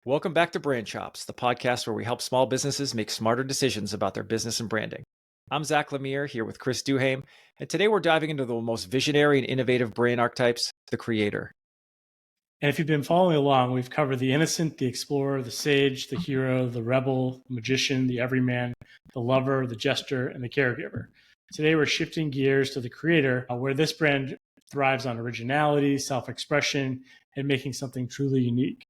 Welcome back to Brand Chops, the podcast where we help small businesses make smarter decisions about their business and branding. I'm Zack Lemear here with Chris Duhaime, and today we're diving into the most visionary and innovative brand archetypes, the creator. And if you've been following along, we've covered the innocent, the explorer, the sage, the hero, the rebel, the magician, the everyman, the lover, the jester, and the caregiver. Today we're shifting gears to the creator, where this brand thrives on originality, self-expression, and making something truly unique.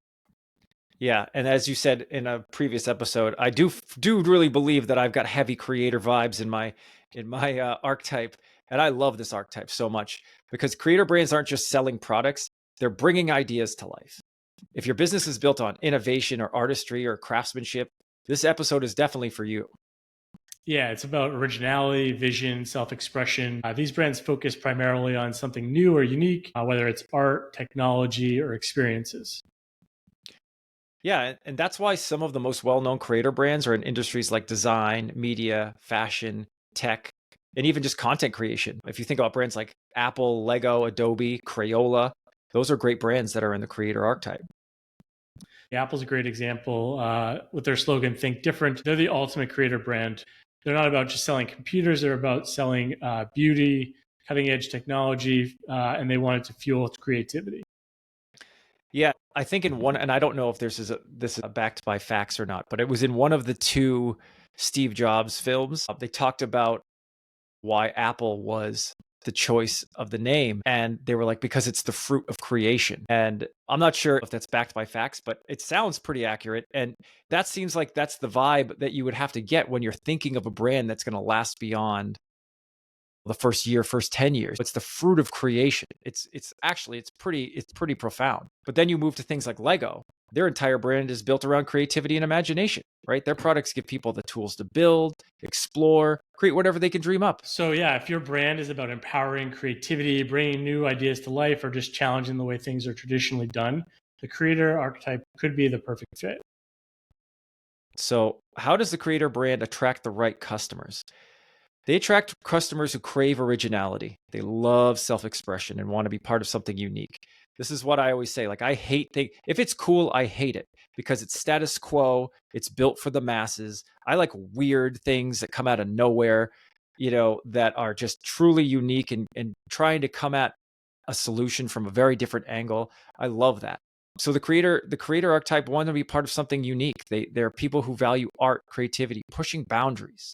Yeah, and as you said in a previous episode, I do really believe that I've got heavy creator vibes in my archetype, and I love this archetype so much because creator brands aren't just selling products; they're bringing ideas to life. If your business is built on innovation or artistry or craftsmanship, this episode is definitely for you. Yeah, it's about originality, vision, self-expression. These brands focus primarily on something new or unique, whether it's art, technology, or experiences. Yeah, and that's why some of the most well-known creator brands are in industries like design, media, fashion, tech, and even just content creation. If you think about brands like Apple, Lego, Adobe, Crayola, those are great brands that are in the creator archetype. Yeah, Apple's a great example with their slogan, Think Different. They're the ultimate creator brand. They're not about just selling computers. They're about selling beauty, cutting edge technology, and they want it to fuel its creativity. Yeah, I think in one, and I don't know if this is backed by facts or not, but it was in one of the two Steve Jobs films. They talked about why Apple was the choice of the name. And they were like, because it's the fruit of creation. And I'm not sure if that's backed by facts, but it sounds pretty accurate. And that seems like that's the vibe that you would have to get when you're thinking of a brand that's going to last beyond the first year, first 10 years. It's the fruit of creation. It's pretty profound. But then you move to things like Lego. Their entire brand is built around creativity and imagination, right? Their products give people the tools to build, explore, create whatever they can dream up. So yeah, if your brand is about empowering creativity, bringing new ideas to life, or just challenging the way things are traditionally done, the creator archetype could be the perfect fit. So how does the creator brand attract the right customers? They attract customers who crave originality. They love self-expression and want to be part of something unique. This is what I always say. Like, I hate things. If it's cool, I hate it because it's status quo. It's built for the masses. I like weird things that come out of nowhere, that are just truly unique and trying to come at a solution from a very different angle. I love that. So the creator archetype want to be part of something unique. They're people who value art, creativity, pushing boundaries.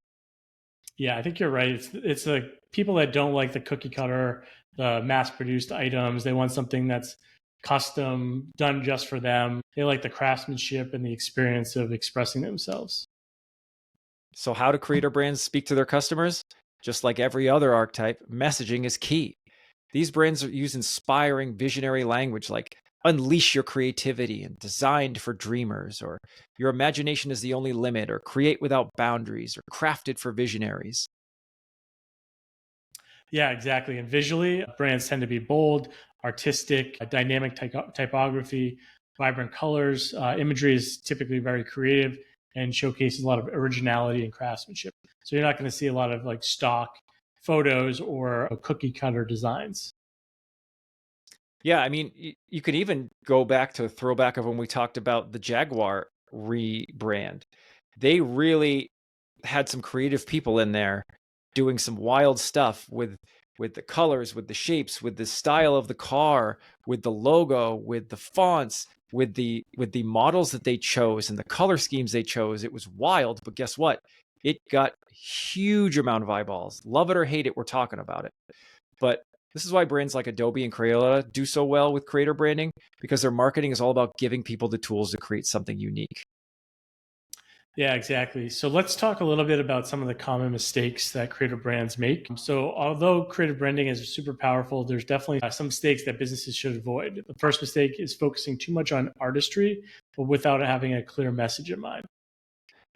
Yeah, I think you're right. It's the people that don't like the cookie cutter, the mass produced items. They want something that's custom, done just for them. They like the craftsmanship and the experience of expressing themselves. So how do creator brands speak to their customers? Just like every other archetype, messaging is key. These brands use inspiring, visionary language like unleash your creativity and designed for dreamers, or your imagination is the only limit, or create without boundaries, or crafted for visionaries. Yeah, exactly. And visually, brands tend to be bold, artistic, dynamic typography, vibrant colors. Imagery is typically very creative and showcases a lot of originality and craftsmanship. So you're not going to see a lot of like stock photos or cookie cutter designs. Yeah, I mean, you could even go back to a throwback of when we talked about the Jaguar rebrand. They really had some creative people in there doing some wild stuff with the colors, with the shapes, with the style of the car, with the logo, with the fonts, with the models that they chose and the color schemes they chose. It was wild, but guess what? It got huge amount of eyeballs. Love it or hate it, we're talking about it. But this is why brands like Adobe and Crayola do so well with creator branding, because their marketing is all about giving people the tools to create something unique. Yeah, exactly. So let's talk a little bit about some of the common mistakes that creative brands make. So although creative branding is super powerful, there's definitely some mistakes that businesses should avoid. The first mistake is focusing too much on artistry, but without having a clear message in mind.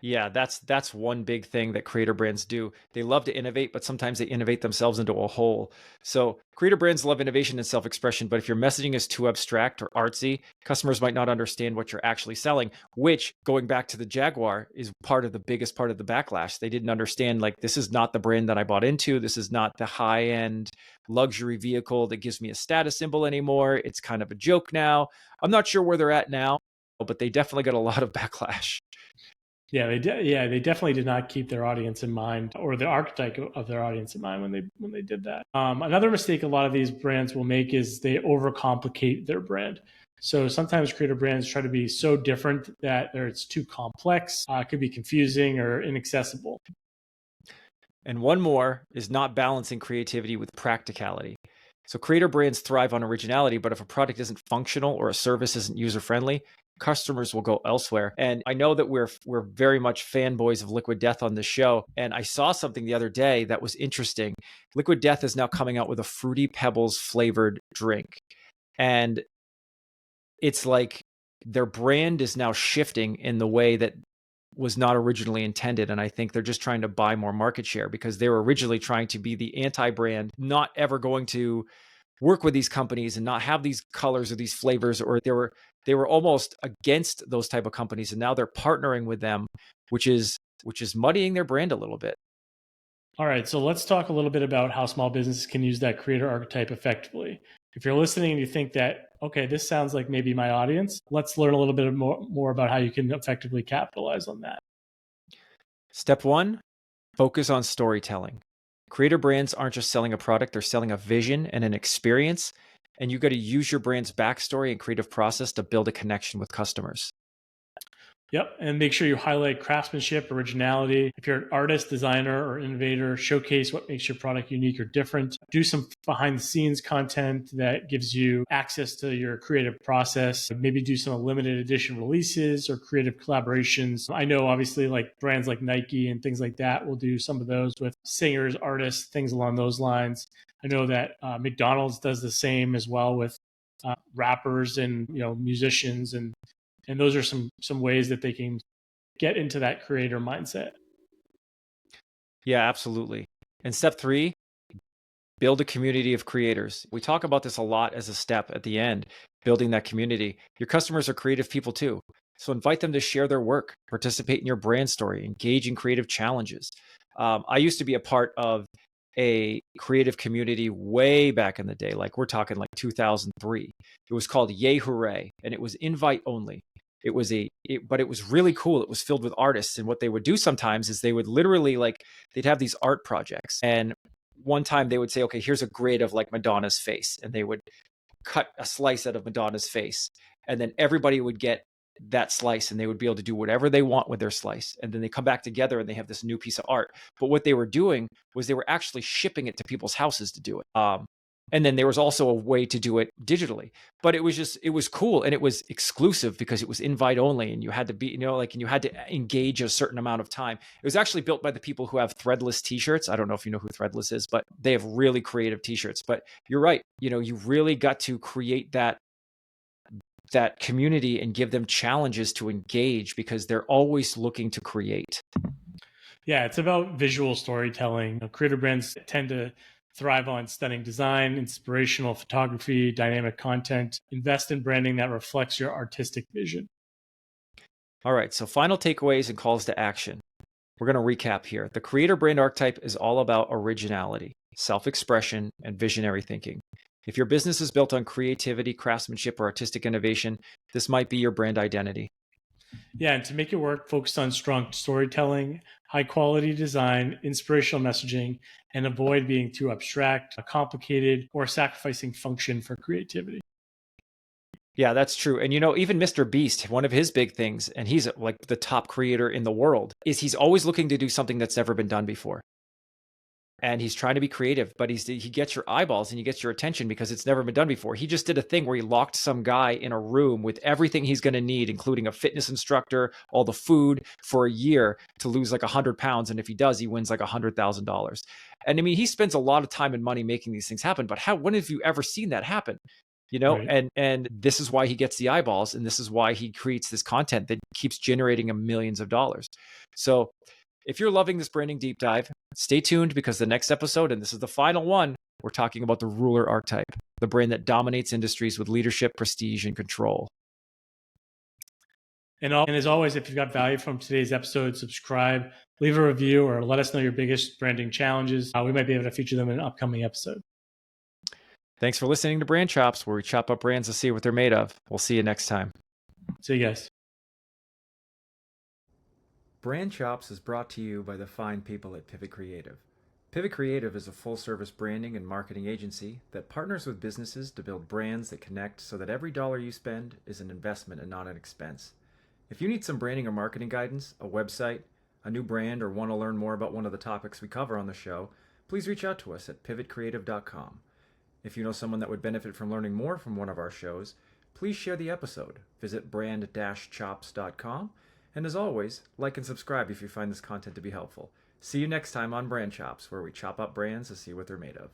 Yeah, that's one big thing that creator brands do. They love to innovate, but sometimes they innovate themselves into a hole. So creator brands love innovation and self-expression, but if your messaging is too abstract or artsy, customers might not understand what you're actually selling, which, going back to the Jaguar, is part of the biggest part of the backlash. They didn't understand, like, this is not the brand that I bought into. This is not the high-end luxury vehicle that gives me a status symbol anymore. It's kind of a joke now. I'm not sure where they're at now, but they definitely got a lot of backlash. Yeah, they definitely did not keep their audience in mind, or the archetype of their audience in mind when they did that. Another mistake a lot of these brands will make is they overcomplicate their brand. So sometimes creator brands try to be so different that it's too complex, it could be confusing or inaccessible. And one more is not balancing creativity with practicality. So creator brands thrive on originality, but if a product isn't functional or a service isn't user-friendly, customers will go elsewhere. And I know that we're very much fanboys of Liquid Death on this show. And I saw something the other day that was interesting. Liquid Death is now coming out with a Fruity Pebbles flavored drink. And it's like their brand is now shifting in the way that was not originally intended. And I think they're just trying to buy more market share because they were originally trying to be the anti-brand, not ever going to work with these companies and not have these colors or these flavors, or they were almost against those type of companies. And now they're partnering with them, which is muddying their brand a little bit. All right, so let's talk a little bit about how small businesses can use that creator archetype effectively. If you're listening and you think that, okay, this sounds like maybe my audience, let's learn a little bit more about how you can effectively capitalize on that. Step 1, focus on storytelling. Creator brands aren't just selling a product, they're selling a vision and an experience, and you got to use your brand's backstory and creative process to build a connection with customers. Yep. And make sure you highlight craftsmanship, originality. If you're an artist, designer, or innovator, showcase what makes your product unique or different. Do some behind the scenes content that gives you access to your creative process. Maybe do some limited edition releases or creative collaborations. I know obviously like brands like Nike and things like that will do some of those with singers, artists, things along those lines. I know that McDonald's does the same as well with rappers and musicians, and those are some ways that they can get into that creator mindset. Yeah, absolutely. And step 3, build a community of creators. We talk about this a lot as a step at the end, building that community. Your customers are creative people too. So invite them to share their work, participate in your brand story, engage in creative challenges. I used to be a part of a creative community way back in the day, like we're talking like 2003. It was called Yay Hooray, and it was invite only. But it was really cool. It was filled with artists. And what they would do sometimes is they would literally they'd have these art projects. And one time they would say, okay, here's a grid of like Madonna's face. And they would cut a slice out of Madonna's face. And then everybody would get that slice and they would be able to do whatever they want with their slice. And then they come back together and they have this new piece of art. But what they were doing was they were actually shipping it to people's houses to do it. And then there was also a way to do it digitally, but it was cool and it was exclusive because it was invite only and you had to be, and you had to engage a certain amount of time. It was actually built by the people who have Threadless t-shirts. I don't know if you know who Threadless is, but they have really creative t-shirts. But you're right. You really got to create that community and give them challenges to engage because they're always looking to create. Yeah, it's about visual storytelling. Creator brands tend to thrive on stunning design, inspirational photography, dynamic content. Invest in branding that reflects your artistic vision. All right, so final takeaways and calls to action. We're going to recap here. The creator brand archetype is all about originality, self-expression, and visionary thinking. If your business is built on creativity, craftsmanship, or artistic innovation, this might be your brand identity. Yeah, and to make it work, focus on strong storytelling, high quality design, inspirational messaging, and avoid being too abstract, complicated, or sacrificing function for creativity. Yeah, that's true. And even Mr. Beast, one of his big things, and he's like the top creator in the world, is he's always looking to do something that's never been done before. And he's trying to be creative, but he gets your eyeballs and he gets your attention because it's never been done before. He just did a thing where he locked some guy in a room with everything he's going to need, including a fitness instructor, all the food, for a year to lose like 100 pounds. And if he does, he wins like $100,000. And I mean, he spends a lot of time and money making these things happen. But when have you ever seen that happen? Right. And this is why he gets the eyeballs, and this is why he creates this content that keeps generating him millions of dollars. So if you're loving this branding deep dive, stay tuned because the next episode, and this is the final one, we're talking about the ruler archetype, the brand that dominates industries with leadership, prestige, and control. And as always, if you've got value from today's episode, subscribe, leave a review, or let us know your biggest branding challenges. We might be able to feature them in an upcoming episode. Thanks for listening to Brand Chops, where we chop up brands to see what they're made of. We'll see you next time. See you guys. Brand Chops is brought to you by the fine people at Pivot Creative. Pivot Creative is a full-service branding and marketing agency that partners with businesses to build brands that connect so that every dollar you spend is an investment and not an expense. If you need some branding or marketing guidance, a website, a new brand, or want to learn more about one of the topics we cover on the show, please reach out to us at pivotcreative.com. If you know someone that would benefit from learning more from one of our shows, please share the episode. Visit brand-chops.com. And as always, like and subscribe if you find this content to be helpful. See you next time on Brand Chops, where we chop up brands to see what they're made of.